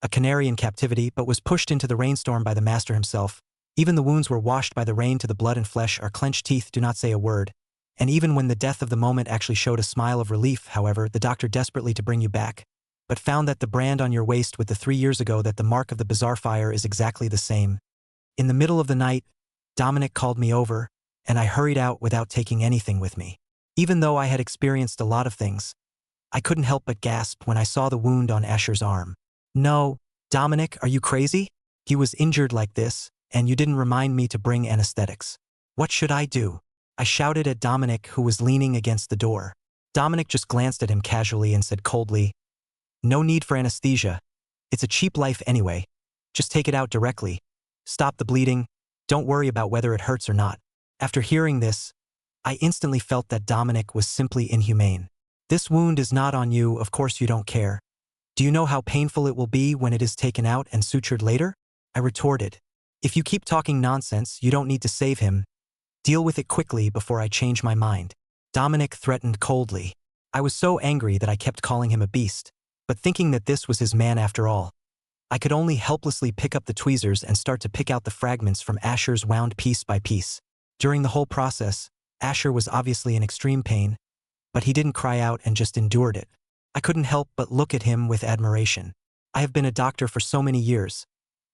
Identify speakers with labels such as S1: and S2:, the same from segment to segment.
S1: a canary in captivity, but was pushed into the rainstorm by the master himself. Even the wounds were washed by the rain to the blood and flesh. Our clenched teeth do not say a word. And even when the death of the moment actually showed a smile of relief, however, the doctor desperately to bring you back, but found that the brand on your waist with the 3 years ago, that the mark of the bizarre fire is exactly the same. In the middle of the night, Dominic called me over, and I hurried out without taking anything with me. Even though I had experienced a lot of things, I couldn't help but gasp when I saw the wound on Asher's arm. No, Dominic, are you crazy? He was injured like this, and you didn't remind me to bring anesthetics. What should I do? I shouted at Dominic, who was leaning against the door. Dominic just glanced at him casually and said coldly, "No need for anesthesia. It's a cheap life anyway. Just take it out directly. Stop the bleeding. Don't worry about whether it hurts or not." After hearing this, I instantly felt that Dominic was simply inhumane. "This wound is not on you, of course you don't care. Do you know how painful it will be when it is taken out and sutured later?" I retorted. "If you keep talking nonsense, you don't need to save him. Deal with it quickly before I change my mind." Dominic threatened coldly. I was so angry that I kept calling him a beast, but thinking that this was his man after all, I could only helplessly pick up the tweezers and start to pick out the fragments from Asher's wound piece by piece. During the whole process, Asher was obviously in extreme pain, but he didn't cry out and just endured it. I couldn't help but look at him with admiration. I have been a doctor for so many years,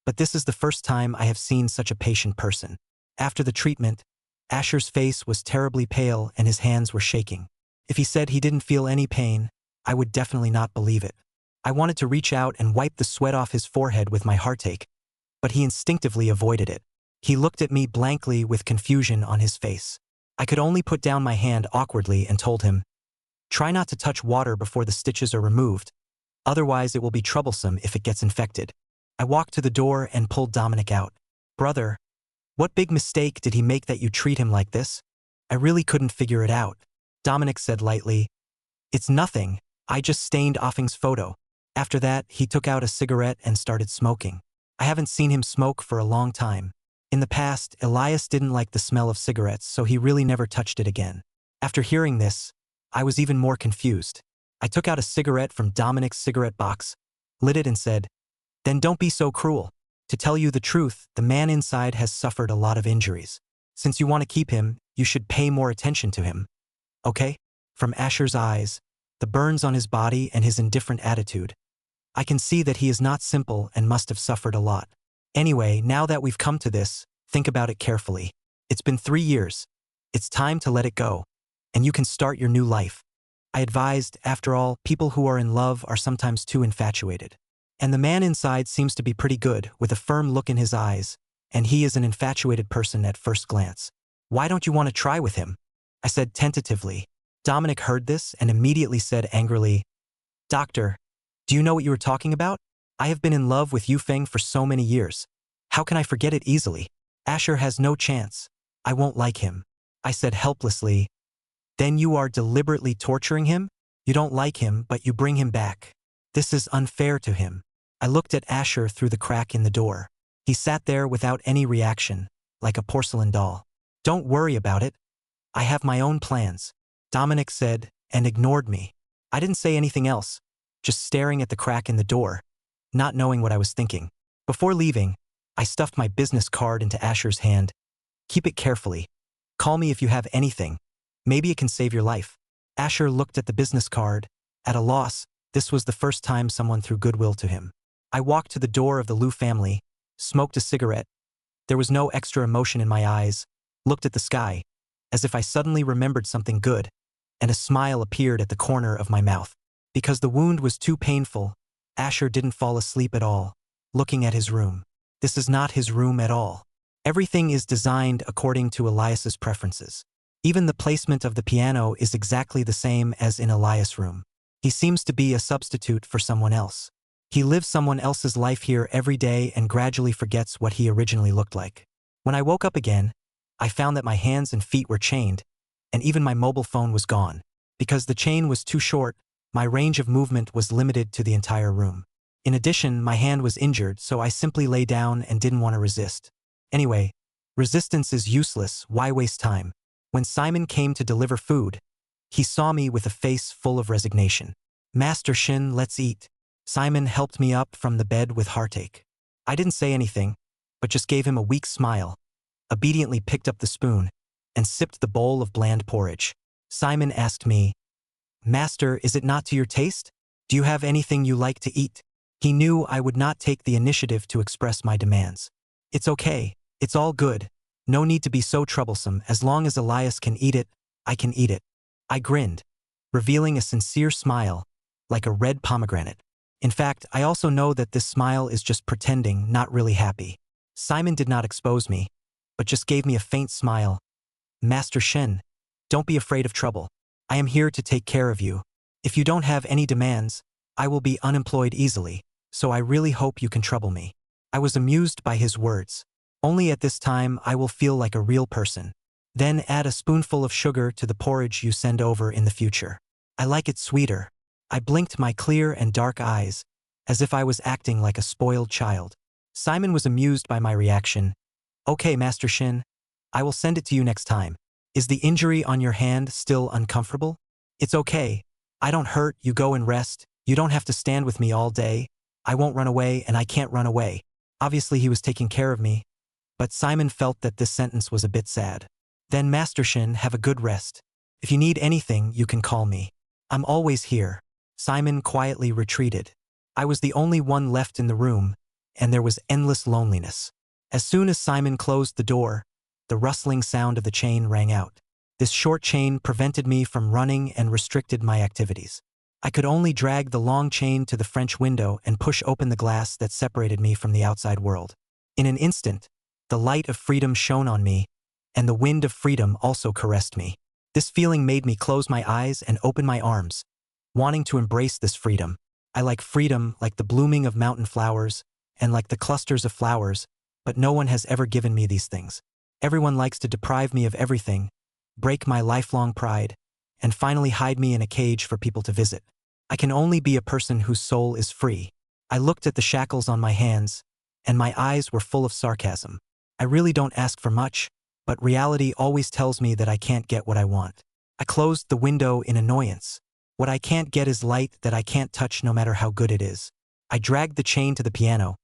S1: but this is the first time I have seen such a patient person. After the treatment, Asher's face was terribly pale and his hands were shaking. If he said he didn't feel any pain, I would definitely not believe it. I wanted to reach out and wipe the sweat off his forehead with my heartache, but he instinctively avoided it. He looked at me blankly with confusion on his face. I could only put down my hand awkwardly and told him, "Try not to touch water before the stitches are removed, otherwise it will be troublesome if it gets infected." I walked to the door and pulled Dominic out. "Brother, what big mistake did he make that you treat him like this?" I really couldn't figure it out. Dominic said lightly, "It's nothing, I just stained Offing's photo." After that, he took out a cigarette and started smoking. I haven't seen him smoke for a long time. In the past, Elias didn't like the smell of cigarettes, so he really never touched it again. After hearing this, I was even more confused. I took out a cigarette from Dominic's cigarette box, lit it and said, "Then don't be so cruel. To tell you the truth, the man inside has suffered a lot of injuries. Since you want to keep him, you should pay more attention to him. Okay?" From Asher's eyes, the burns on his body and his indifferent attitude, I can see that he is not simple and must have suffered a lot. Anyway, now that we've come to this, think about it carefully. It's been 3 years. It's time to let it go, and you can start your new life. I advised, after all, people who are in love are sometimes too infatuated. And the man inside seems to be pretty good, with a firm look in his eyes, and he is an infatuated person at first glance. Why don't you want to try with him?" I said tentatively. Dominic heard this and immediately said angrily, "Doctor, do you know what you were talking about? I have been in love with Yufeng for so many years. How can I forget it easily? Asher has no chance. I won't like him." I said helplessly, "Then you are deliberately torturing him? You don't like him, but you bring him back. This is unfair to him." I looked at Asher through the crack in the door. He sat there without any reaction, like a porcelain doll. "Don't worry about it. I have my own plans," Dominic said, and ignored me. I didn't say anything else, just staring at the crack in the door, not knowing what I was thinking. Before leaving, I stuffed my business card into Asher's hand. "Keep it carefully. Call me if you have anything. Maybe it can save your life." Asher looked at the business card, at a loss. This was the first time someone threw goodwill to him. I walked to the door of the Liu family, smoked a cigarette. There was no extra emotion in my eyes, looked at the sky, as if I suddenly remembered something good, and a smile appeared at the corner of my mouth. Because the wound was too painful, Asher didn't fall asleep at all, looking at his room. This is not his room at all. Everything is designed according to Elias's preferences. Even the placement of the piano is exactly the same as in Elias' room. He seems to be a substitute for someone else. He lives someone else's life here every day and gradually forgets what he originally looked like. When I woke up again, I found that my hands and feet were chained, and even my mobile phone was gone. Because the chain was too short, my range of movement was limited to the entire room. In addition, my hand was injured, so I simply lay down and didn't want to resist. Anyway, resistance is useless, why waste time? When Simon came to deliver food, he saw me with a face full of resignation. "Master Shin, let's eat." Simon helped me up from the bed with heartache. I didn't say anything, but just gave him a weak smile, obediently picked up the spoon, and sipped the bowl of bland porridge. Simon asked me, "Master, is it not to your taste? Do you have anything you like to eat?" He knew I would not take the initiative to express my demands. "It's okay, it's all good. No need to be so troublesome. As long as Elias can eat it, I can eat it." I grinned, revealing a sincere smile, like a red pomegranate. In fact, I also know that this smile is just pretending, not really happy. Simon did not expose me, but just gave me a faint smile. "Master Shen, don't be afraid of trouble. I am here to take care of you. If you don't have any demands, I will be unemployed easily, so I really hope you can trouble me." I was amused by his words. Only at this time I will feel like a real person. Then add a spoonful of sugar to the porridge you send over in the future. I like it sweeter. I blinked my clear and dark eyes, as if I was acting like a spoiled child. Simon was amused by my reaction. "Okay, Master Shin, I will send it to you next time. Is the injury on your hand still uncomfortable?" "It's okay. I don't hurt, you go and rest. You don't have to stand with me all day. I won't run away and I can't run away." Obviously he was taking care of me, but Simon felt that this sentence was a bit sad. "Then Master Shin, have a good rest. If you need anything, you can call me. I'm always here." Simon quietly retreated. I was the only one left in the room, and there was endless loneliness. As soon as Simon closed the door, the rustling sound of the chain rang out. This short chain prevented me from running and restricted my activities. I could only drag the long chain to the French window and push open the glass that separated me from the outside world. In an instant, the light of freedom shone on me, and the wind of freedom also caressed me. This feeling made me close my eyes and open my arms, wanting to embrace this freedom. I like freedom, like the blooming of mountain flowers, and like the clusters of flowers, but no one has ever given me these things. Everyone likes to deprive me of everything, break my lifelong pride, and finally hide me in a cage for people to visit. I can only be a person whose soul is free. I looked at the shackles on my hands, and my eyes were full of sarcasm. I really don't ask for much, but reality always tells me that I can't get what I want. I closed the window in annoyance. What I can't get is light that I can't touch no matter how good it is. I dragged the chain to the piano,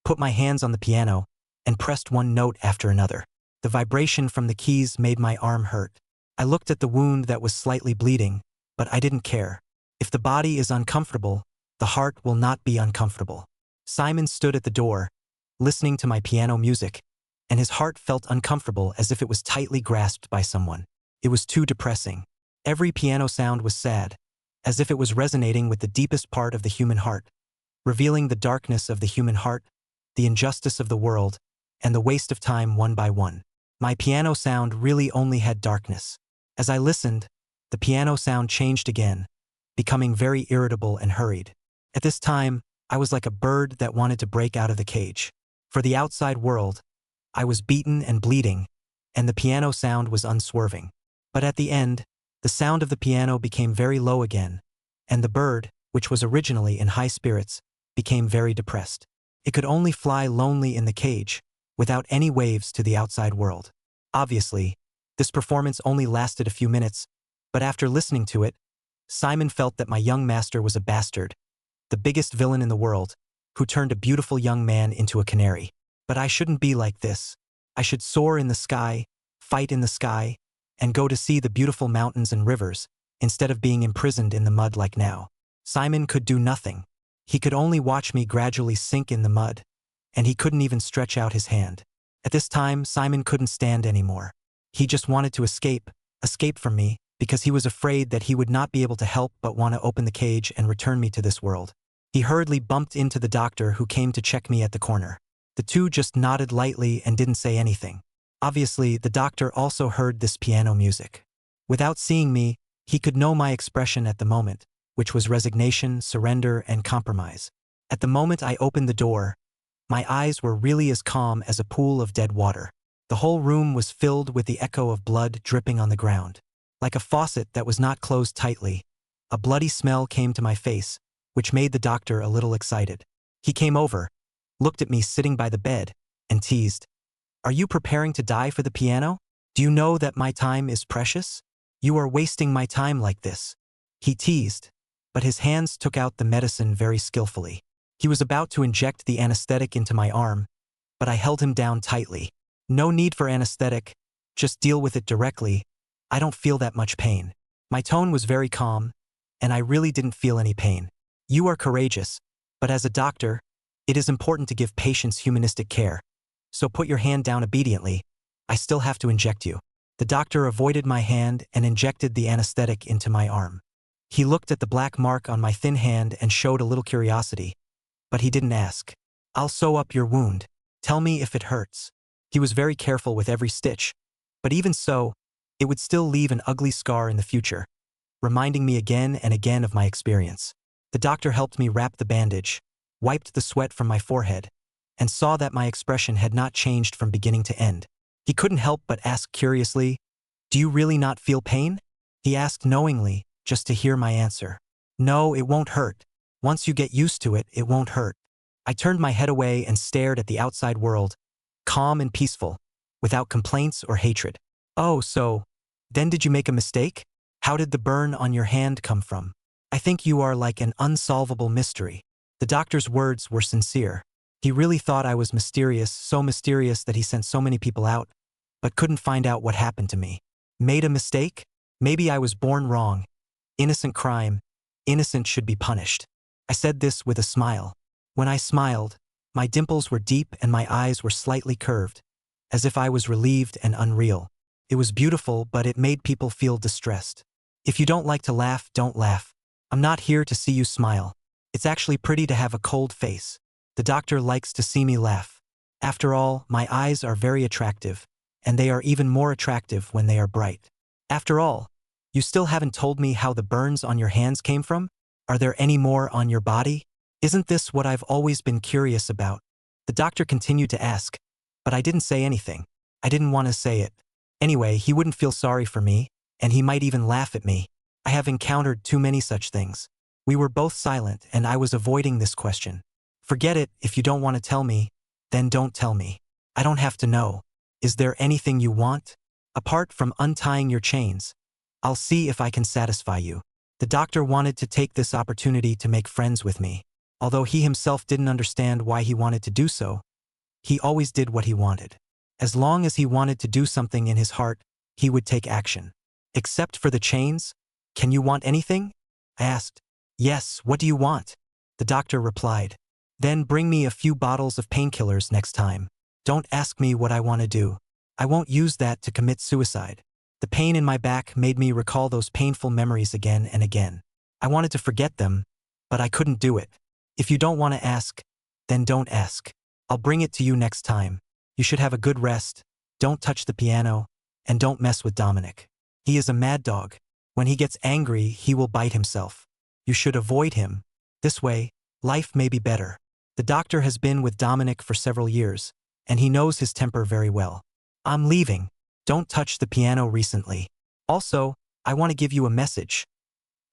S1: put my hands on the piano, and pressed one note after another. The vibration from the keys made my arm hurt. I looked at the wound that was slightly bleeding, but I didn't care. If the body is uncomfortable, the heart will not be uncomfortable. Simon stood at the door, listening to my piano music, and his heart felt uncomfortable as if it was tightly grasped by someone. It was too depressing. Every piano sound was sad, as if it was resonating with the deepest part of the human heart, revealing the darkness of the human heart, the injustice of the world, and the waste of time one by one. My piano sound really only had darkness. As I listened, the piano sound changed again, becoming very irritable and hurried. At this time, I was like a bird that wanted to break out of the cage. For the outside world, I was beaten and bleeding, and the piano sound was unswerving. But at the end, the sound of the piano became very low again, and the bird, which was originally in high spirits, became very depressed. It could only fly lonely in the cage, without any waves to the outside world. Obviously, this performance only lasted a few minutes, but after listening to it, Simon felt that my young master was a bastard, the biggest villain in the world, who turned a beautiful young man into a canary. But I shouldn't be like this. I should soar in the sky, fight in the sky, and go to see the beautiful mountains and rivers, instead of being imprisoned in the mud like now. Simon could do nothing. He could only watch me gradually sink in the mud, and he couldn't even stretch out his hand. At this time, Simon couldn't stand anymore. He just wanted to escape from me, because he was afraid that he would not be able to help but want to open the cage and return me to this world. He hurriedly bumped into the doctor who came to check me at the corner. The two just nodded lightly and didn't say anything. Obviously, the doctor also heard this piano music. Without seeing me, he could know my expression at the moment, which was resignation, surrender, and compromise. At the moment I opened the door, my eyes were really as calm as a pool of dead water. The whole room was filled with the echo of blood dripping on the ground. Like a faucet that was not closed tightly, a bloody smell came to my face, which made the doctor a little excited. He came over, looked at me sitting by the bed, and teased, "Are you preparing to die for the piano? Do you know that my time is precious? You are wasting my time like this." He teased, but his hands took out the medicine very skillfully. He was about to inject the anesthetic into my arm, but I held him down tightly. No need for anesthetic, just deal with it directly. I don't feel that much pain. My tone was very calm, and I really didn't feel any pain. You are courageous, but as a doctor, it is important to give patients humanistic care. So put your hand down obediently. I still have to inject you. The doctor avoided my hand and injected the anesthetic into my arm. He looked at the black mark on my thin hand and showed a little curiosity, but he didn't ask. I'll sew up your wound. Tell me if it hurts. He was very careful with every stitch, but even so, it would still leave an ugly scar in the future, reminding me again and again of my experience. The doctor helped me wrap the bandage, wiped the sweat from my forehead, and saw that my expression had not changed from beginning to end. He couldn't help but ask curiously, "Do you really not feel pain?" He asked knowingly, just to hear my answer. "No, it won't hurt. Once you get used to it, it won't hurt." I turned my head away and stared at the outside world, calm and peaceful, without complaints or hatred. "Oh, so, then did you make a mistake? How did the burn on your hand come from? I think you are like an unsolvable mystery." The doctor's words were sincere. He really thought I was mysterious, so mysterious that he sent so many people out, but couldn't find out what happened to me. Made a mistake? Maybe I was born wrong. Innocent crime. Innocent should be punished. I said this with a smile. When I smiled, my dimples were deep and my eyes were slightly curved, as if I was relieved and unreal. It was beautiful, but it made people feel distressed. If you don't like to laugh, don't laugh. I'm not here to see you smile. It's actually pretty to have a cold face. The doctor likes to see me laugh. After all, my eyes are very attractive, and they are even more attractive when they are bright. After all, you still haven't told me how the burns on your hands came from? Are there any more on your body? Isn't this what I've always been curious about? The doctor continued to ask, but I didn't say anything. I didn't want to say it. Anyway, he wouldn't feel sorry for me, and he might even laugh at me. I have encountered too many such things. We were both silent, and I was avoiding this question. Forget it, if you don't want to tell me, then don't tell me. I don't have to know. Is there anything you want? Apart from untying your chains, I'll see if I can satisfy you. The doctor wanted to take this opportunity to make friends with me. Although he himself didn't understand why he wanted to do so, he always did what he wanted. As long as he wanted to do something in his heart, he would take action. Except for the chains? Can you want anything? I asked. Yes, what do you want? The doctor replied. Then bring me a few bottles of painkillers next time. Don't ask me what I want to do. I won't use that to commit suicide. The pain in my back made me recall those painful memories again and again. I wanted to forget them, but I couldn't do it. If you don't want to ask, then don't ask. I'll bring it to you next time. You should have a good rest, don't touch the piano, and don't mess with Dominic. He is a mad dog. When he gets angry, he will bite himself. You should avoid him. This way, life may be better. The doctor has been with Dominic for several years, and he knows his temper very well. I'm leaving. Don't touch the piano recently. Also, I want to give you a message.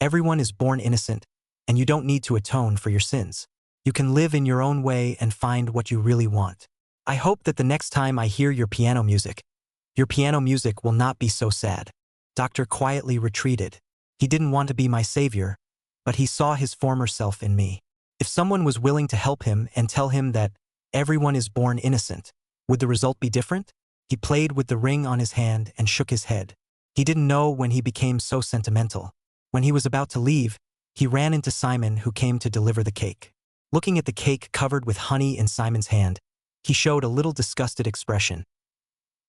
S1: Everyone is born innocent, and you don't need to atone for your sins. You can live in your own way and find what you really want. I hope that the next time I hear your piano music will not be so sad. Doctor quietly retreated. He didn't want to be my savior, but he saw his former self in me. If someone was willing to help him and tell him that everyone is born innocent, would the result be different? He played with the ring on his hand and shook his head. He didn't know when he became so sentimental. When he was about to leave, he ran into Simon, who came to deliver the cake. Looking at the cake covered with honey in Simon's hand, he showed a little disgusted expression.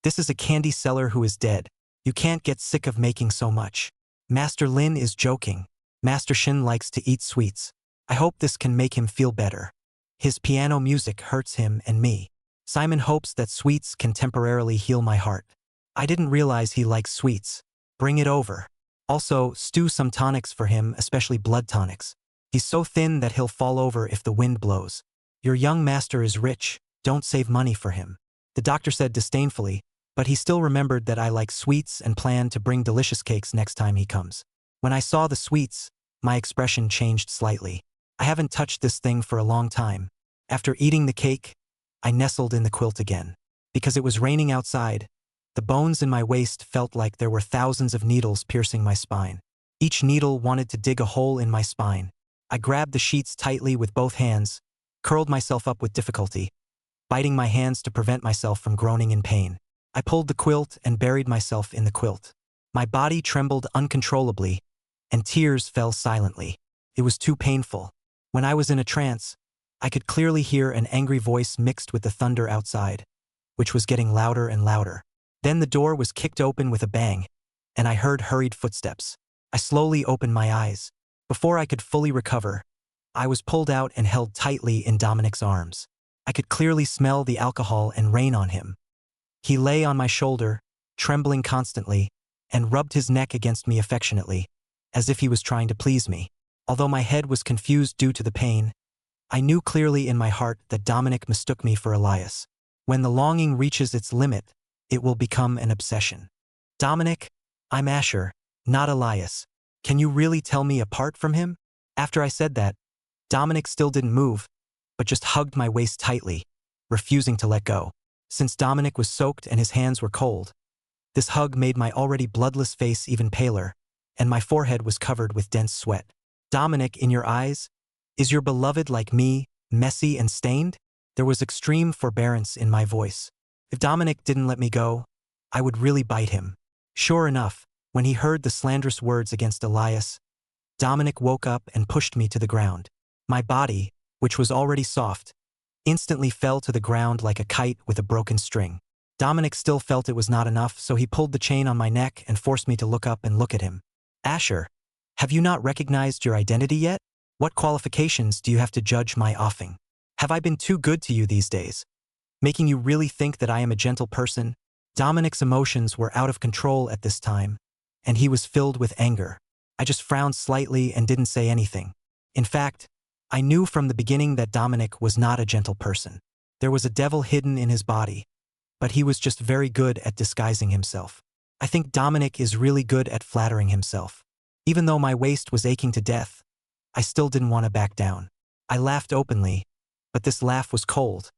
S1: This is a candy seller who is dead. You can't get sick of making so much. Master Lin is joking. Master Shin likes to eat sweets. I hope this can make him feel better. His piano music hurts him and me. Simon hopes that sweets can temporarily heal my heart. I didn't realize he likes sweets. Bring it over. Also, stew some tonics for him, especially blood tonics. He's so thin that he'll fall over if the wind blows. Your young master is rich. Don't save money for him. The doctor said disdainfully, but he still remembered that I like sweets and planned to bring delicious cakes next time he comes. When I saw the sweets, my expression changed slightly. I haven't touched this thing for a long time. After eating the cake, I nestled in the quilt again. Because it was raining outside, the bones in my waist felt like there were thousands of needles piercing my spine. Each needle wanted to dig a hole in my spine. I grabbed the sheets tightly with both hands, curled myself up with difficulty, biting my hands to prevent myself from groaning in pain. I pulled the quilt and buried myself in the quilt. My body trembled uncontrollably, and tears fell silently. It was too painful. When I was in a trance, I could clearly hear an angry voice mixed with the thunder outside, which was getting louder and louder. Then the door was kicked open with a bang, and I heard hurried footsteps. I slowly opened my eyes. Before I could fully recover, I was pulled out and held tightly in Dominic's arms. I could clearly smell the alcohol and rain on him. He lay on my shoulder, trembling constantly, and rubbed his neck against me affectionately, as if he was trying to please me. Although my head was confused due to the pain, I knew clearly in my heart that Dominic mistook me for Elias. When the longing reaches its limit, it will become an obsession. Dominic, I'm Asher, not Elias. Can you really tell me apart from him? After I said that, Dominic still didn't move, but just hugged my waist tightly, refusing to let go. Since Dominic was soaked and his hands were cold, this hug made my already bloodless face even paler, and my forehead was covered with dense sweat. Dominic, in your eyes, is your beloved like me, messy and stained? There was extreme forbearance in my voice. If Dominic didn't let me go, I would really bite him. Sure enough, when he heard the slanderous words against Elias, Dominic woke up and pushed me to the ground. My body, which was already soft, instantly fell to the ground like a kite with a broken string. Dominic still felt it was not enough, so he pulled the chain on my neck and forced me to look up and look at him. Asher, have you not recognized your identity yet? What qualifications do you have to judge my offing? Have I been too good to you these days, making you really think that I am a gentle person? Dominic's emotions were out of control at this time, and he was filled with anger. I just frowned slightly and didn't say anything. In fact, I knew from the beginning that Dominic was not a gentle person. There was a devil hidden in his body, but he was just very good at disguising himself. I think Dominic is really good at flattering himself. Even though my waist was aching to death, I still didn't want to back down. I laughed openly, but this laugh was cold,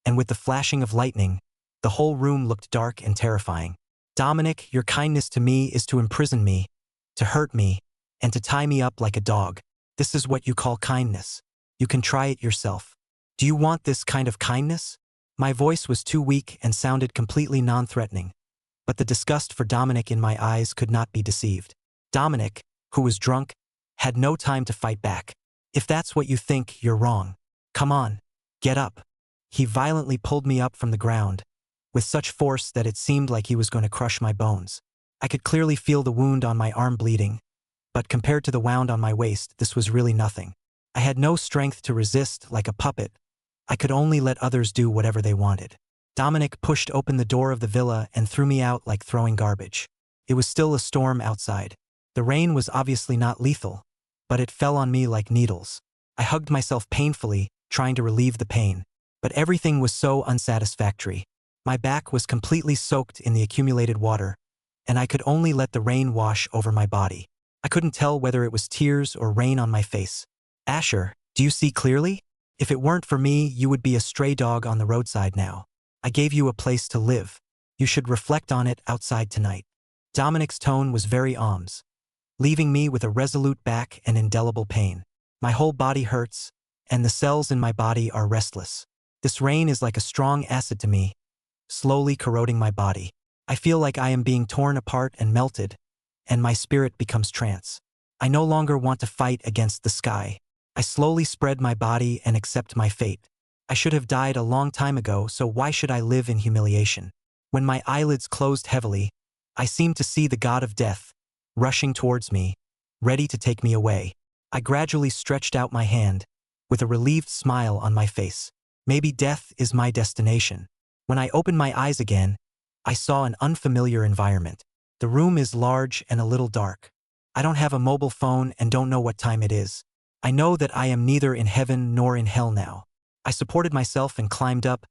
S1: and with the flashing of lightning, the whole room looked dark and terrifying. Dominic, your kindness to me is to imprison me, to hurt me, and to tie me up like a dog. This is what you call kindness. You can try it yourself. Do you want this kind of kindness? My voice was too weak and sounded completely non-threatening, but the disgust for Dominic in my eyes could not be deceived. Dominic, who was drunk, had no time to fight back. If that's what you think, you're wrong. Come on, get up. He violently pulled me up from the ground, with such force that it seemed like he was going to crush my bones. I could clearly feel the wound on my arm bleeding, but compared to the wound on my waist, this was really nothing. I had no strength to resist like a puppet. I could only let others do whatever they wanted. Dominic pushed open the door of the villa and threw me out like throwing garbage. It was still a storm outside. The rain was obviously not lethal, but it fell on me like needles. I hugged myself painfully, trying to relieve the pain, but everything was so unsatisfactory. My back was completely soaked in the accumulated water, and I could only let the rain wash over my body. I couldn't tell whether it was tears or rain on my face. Asher, do you see clearly? If it weren't for me, you would be a stray dog on the roadside now. I gave you a place to live. You should reflect on it outside tonight. Dominic's tone was very alms, leaving me with a resolute back and indelible pain. My whole body hurts, and the cells in my body are restless. This rain is like a strong acid to me, slowly corroding my body. I feel like I am being torn apart and melted, and my spirit becomes trance. I no longer want to fight against the sky. I slowly spread my body and accept my fate. I should have died a long time ago, so why should I live in humiliation? When my eyelids closed heavily, I seemed to see the god of death, rushing towards me, ready to take me away. I gradually stretched out my hand, with a relieved smile on my face. Maybe death is my destination. When I opened my eyes again, I saw an unfamiliar environment. The room is large and a little dark. I don't have a mobile phone and don't know what time it is. I know that I am neither in heaven nor in hell now. I supported myself and climbed up,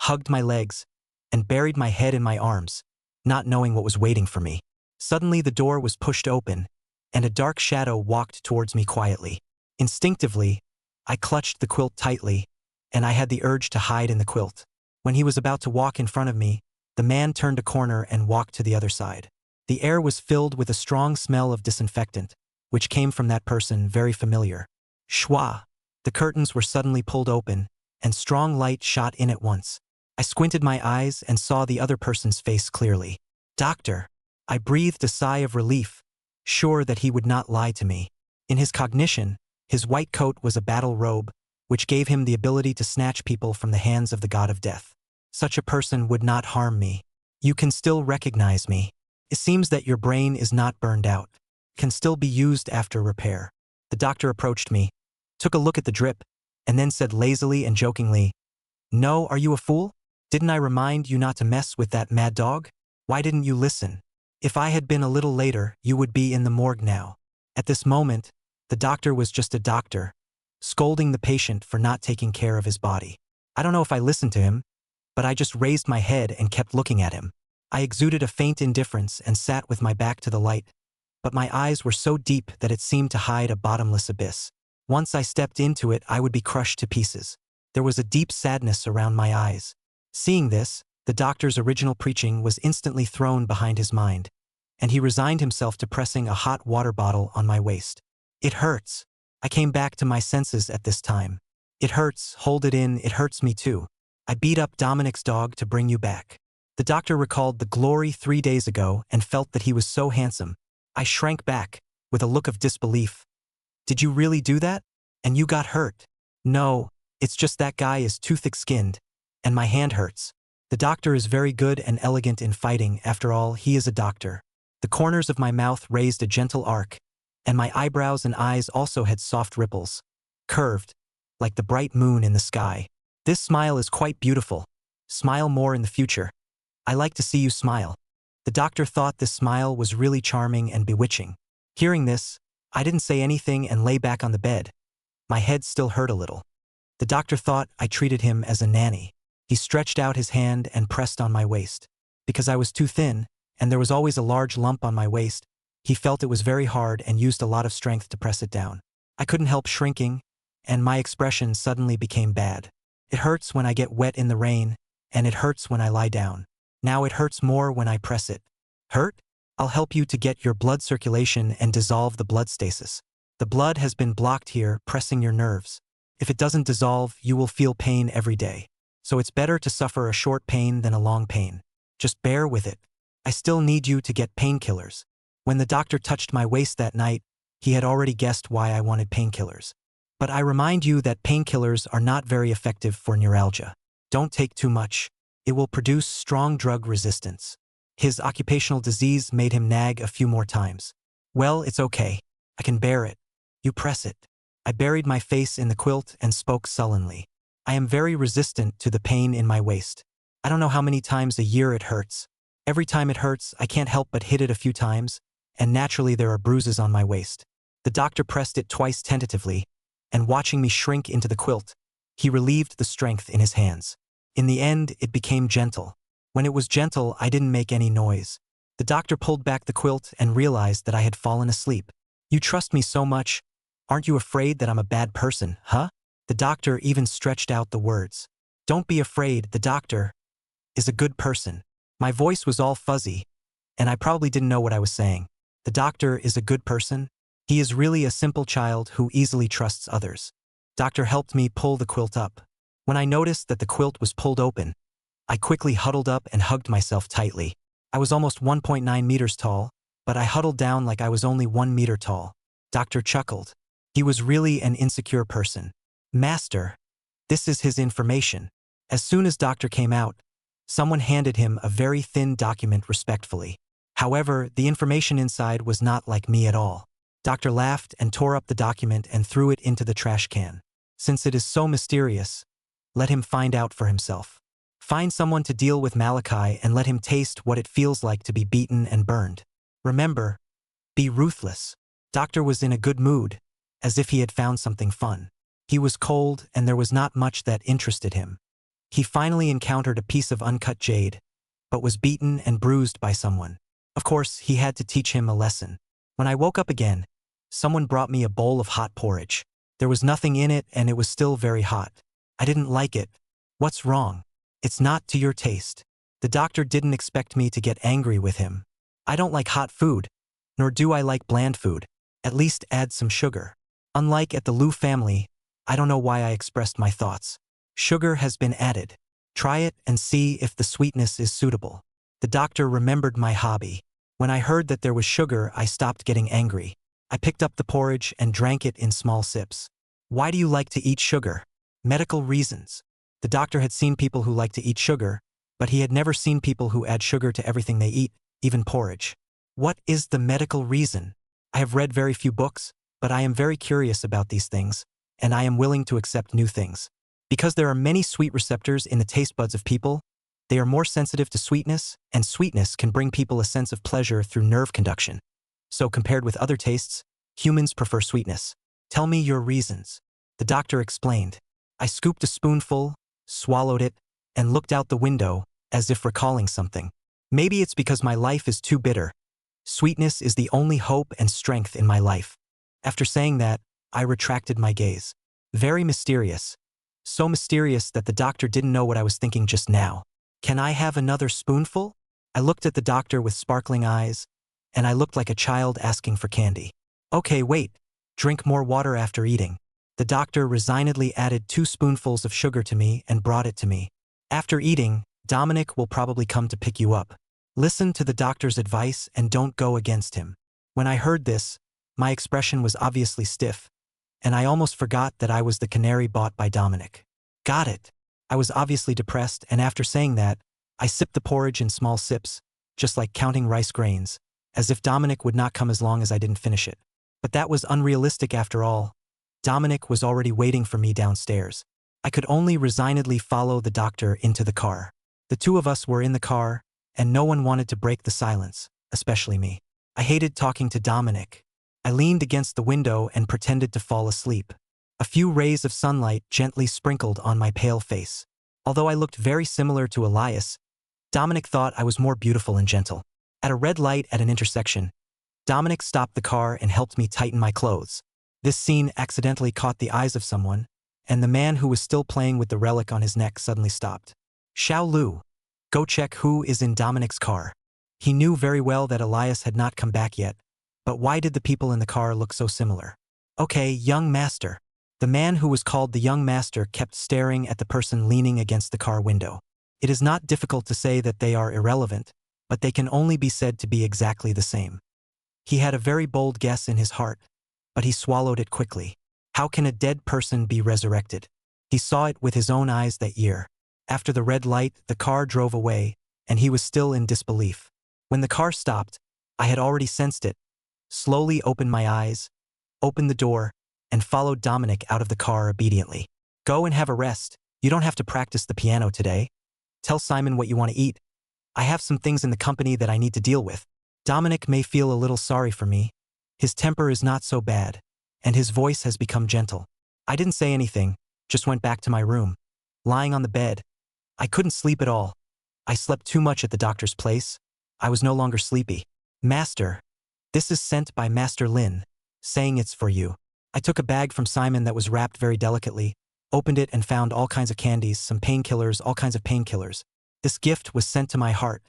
S1: hugged my legs, and buried my head in my arms, not knowing what was waiting for me. Suddenly the door was pushed open, and a dark shadow walked towards me quietly. Instinctively, I clutched the quilt tightly, and I had the urge to hide in the quilt. When he was about to walk in front of me, the man turned a corner and walked to the other side. The air was filled with a strong smell of disinfectant, which came from that person very familiar. Schwa! The curtains were suddenly pulled open, and strong light shot in at once. I squinted my eyes and saw the other person's face clearly. Doctor! I breathed a sigh of relief, sure that he would not lie to me. In his cognition, his white coat was a battle robe, which gave him the ability to snatch people from the hands of the god of death. Such a person would not harm me. You can still recognize me. It seems that your brain is not burned out. Can still be used after repair. The doctor approached me, took a look at the drip, and then said lazily and jokingly, "No, are you a fool? Didn't I remind you not to mess with that mad dog? Why didn't you listen? If I had been a little later, you would be in the morgue now." At this moment, the doctor was just a doctor, scolding the patient for not taking care of his body. I don't know if I listened to him, but I just raised my head and kept looking at him. I exuded a faint indifference and sat with my back to the light, but my eyes were so deep that it seemed to hide a bottomless abyss. Once I stepped into it, I would be crushed to pieces. There was a deep sadness around my eyes. Seeing this, the doctor's original preaching was instantly thrown behind his mind, and he resigned himself to pressing a hot water bottle on my waist. "It hurts." I came back to my senses at this time. "It hurts, hold it in, it hurts me too. I beat up Dominic's dog to bring you back." The doctor recalled the glory 3 days ago and felt that he was so handsome. I shrank back, with a look of disbelief. "Did you really do that? And you got hurt?" "No, it's just that guy is too thick-skinned, and my hand hurts." The doctor is very good and elegant in fighting, after all, he is a doctor. The corners of my mouth raised a gentle arc, and my eyebrows and eyes also had soft ripples, curved, like the bright moon in the sky. "This smile is quite beautiful. Smile more in the future. I like to see you smile." The doctor thought this smile was really charming and bewitching. Hearing this, I didn't say anything and lay back on the bed. My head still hurt a little. The doctor thought I treated him as a nanny. He stretched out his hand and pressed on my waist. Because I was too thin, and there was always a large lump on my waist, he felt it was very hard and used a lot of strength to press it down. I couldn't help shrinking, and my expression suddenly became bad. "It hurts when I get wet in the rain, and it hurts when I lie down. Now it hurts more when I press it." "Hurt? I'll help you to get your blood circulation and dissolve the blood stasis. The blood has been blocked here, pressing your nerves. If it doesn't dissolve, you will feel pain every day. So it's better to suffer a short pain than a long pain. Just bear with it. I still need you to get painkillers." When the doctor touched my waist that night, he had already guessed why I wanted painkillers. But I remind you that painkillers are not very effective for neuralgia. Don't take too much. It will produce strong drug resistance. His occupational disease made him nag a few more times. "Well, it's okay. I can bear it. You press it." I buried my face in the quilt and spoke sullenly. "I am very resistant to the pain in my waist. I don't know how many times a year it hurts. Every time it hurts, I can't help but hit it a few times, and naturally there are bruises on my waist." The doctor pressed it twice tentatively, and watching me shrink into the quilt, he relieved the strength in his hands. In the end, it became gentle. When it was gentle, I didn't make any noise. The doctor pulled back the quilt and realized that I had fallen asleep. "You trust me so much. Aren't you afraid that I'm a bad person, huh?" The doctor even stretched out the words. "Don't be afraid, the doctor is a good person." My voice was all fuzzy, and I probably didn't know what I was saying. The doctor is a good person? He is really a simple child who easily trusts others. Doctor helped me pull the quilt up. When I noticed that the quilt was pulled open, I quickly huddled up and hugged myself tightly. I was almost 1.9 meters tall, but I huddled down like I was only 1 meter tall. Doctor chuckled. He was really an insecure person. "Master, this is his information." As soon as Doctor came out, someone handed him a very thin document respectfully. However, the information inside was not like me at all. Doctor laughed and tore up the document and threw it into the trash can. "Since it is so mysterious, let him find out for himself. Find someone to deal with Malachi and let him taste what it feels like to be beaten and burned. Remember, be ruthless." Doctor was in a good mood, as if he had found something fun. He was cold and there was not much that interested him. He finally encountered a piece of uncut jade, but was beaten and bruised by someone. Of course, he had to teach him a lesson. When I woke up again, someone brought me a bowl of hot porridge. There was nothing in it and it was still very hot. I didn't like it. "What's wrong?" "It's not to your taste." The doctor didn't expect me to get angry with him. I don't like hot food, nor do I like bland food. At least add some sugar. Unlike at the Liu family, I don't know why I expressed my thoughts. Sugar has been added. Try it and see if the sweetness is suitable. The doctor remembered my hobby. When I heard that there was sugar, I stopped getting angry. I picked up the porridge and drank it in small sips. Why do you like to eat sugar? Medical reasons. The doctor had seen people who like to eat sugar, but he had never seen people who add sugar to everything they eat, even porridge. What is the medical reason? I have read very few books, but I am very curious about these things, and I am willing to accept new things. Because there are many sweet receptors in the taste buds of people, they are more sensitive to sweetness, and sweetness can bring people a sense of pleasure through nerve conduction. So compared with other tastes, humans prefer sweetness. Tell me your reasons. The doctor explained. I scooped a spoonful, swallowed it, and looked out the window, as if recalling something. Maybe it's because my life is too bitter. Sweetness is the only hope and strength in my life. After saying that, I retracted my gaze. Very mysterious. So mysterious that the doctor didn't know what I was thinking just now. Can I have another spoonful? I looked at the doctor with sparkling eyes, and I looked like a child asking for candy. Okay, wait. Drink more water after eating. The doctor resignedly added 2 spoonfuls of sugar to me and brought it to me. After eating, Dominic will probably come to pick you up. Listen to the doctor's advice and don't go against him. When I heard this, my expression was obviously stiff, and I almost forgot that I was the canary bought by Dominic. Got it. I was obviously depressed, and after saying that, I sipped the porridge in small sips, just like counting rice grains, as if Dominic would not come as long as I didn't finish it. But that was unrealistic after all. Dominic was already waiting for me downstairs. I could only resignedly follow the doctor into the car. The 2 of us were in the car, and no one wanted to break the silence, especially me. I hated talking to Dominic. I leaned against the window and pretended to fall asleep. A few rays of sunlight gently sprinkled on my pale face. Although I looked very similar to Elias, Dominic thought I was more beautiful and gentle. At a red light at an intersection, Dominic stopped the car and helped me tighten my clothes. This scene accidentally caught the eyes of someone, and the man who was still playing with the relic on his neck suddenly stopped. Xiao Lu, go check who is in Dominic's car. He knew very well that Elias had not come back yet, but why did the people in the car look so similar? Okay, young master. The man who was called the young master kept staring at the person leaning against the car window. It is not difficult to say that they are irrelevant, but they can only be said to be exactly the same. He had a very bold guess in his heart, but he swallowed it quickly. How can a dead person be resurrected? He saw it with his own eyes that year. After the red light, the car drove away, and he was still in disbelief. When the car stopped, I had already sensed it. Slowly opened my eyes, opened the door, and followed Dominic out of the car obediently. Go and have a rest. You don't have to practice the piano today. Tell Simon what you want to eat. I have some things in the company that I need to deal with. Dominic may feel a little sorry for me. His temper is not so bad, and his voice has become gentle. I didn't say anything, just went back to my room. Lying on the bed, I couldn't sleep at all. I slept too much at the doctor's place. I was no longer sleepy. Master, this is sent by Master Lin, saying it's for you. I took a bag from Simon that was wrapped very delicately, opened it and found all kinds of candies, some painkillers, all kinds of painkillers. This gift was sent to my heart.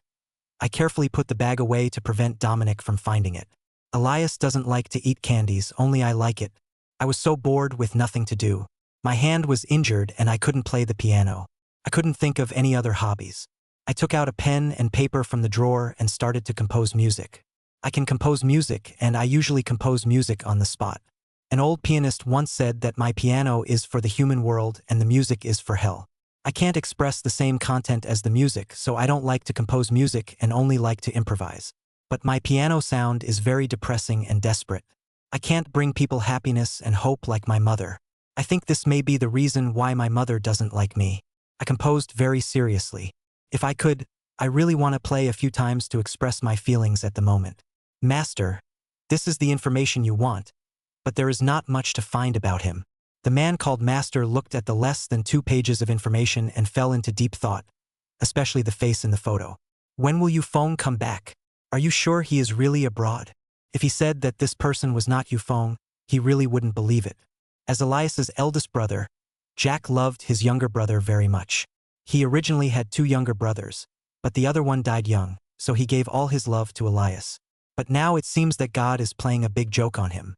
S1: I carefully put the bag away to prevent Dominic from finding it. Elias doesn't like to eat candies, only I like it. I was so bored with nothing to do. My hand was injured and I couldn't play the piano. I couldn't think of any other hobbies. I took out a pen and paper from the drawer and started to compose music. I can compose music, and I usually compose music on the spot. An old pianist once said that my piano is for the human world and the music is for hell. I can't express the same content as the music, so I don't like to compose music and only like to improvise. But my piano sound is very depressing and desperate. I can't bring people happiness and hope like my mother. I think this may be the reason why my mother doesn't like me. I composed very seriously. If I could, I really want to play a few times to express my feelings at the moment. Master, this is the information you want, but there is not much to find about him. The man called Master looked at the less than 2 pages of information and fell into deep thought, especially the face in the photo. When will Yufeng come back? Are you sure he is really abroad? If he said that this person was not Yufeng, he really wouldn't believe it. As Elias's eldest brother, Jack loved his younger brother very much. He originally had 2 younger brothers, but the other one died young, so he gave all his love to Elias. But now it seems that God is playing a big joke on him.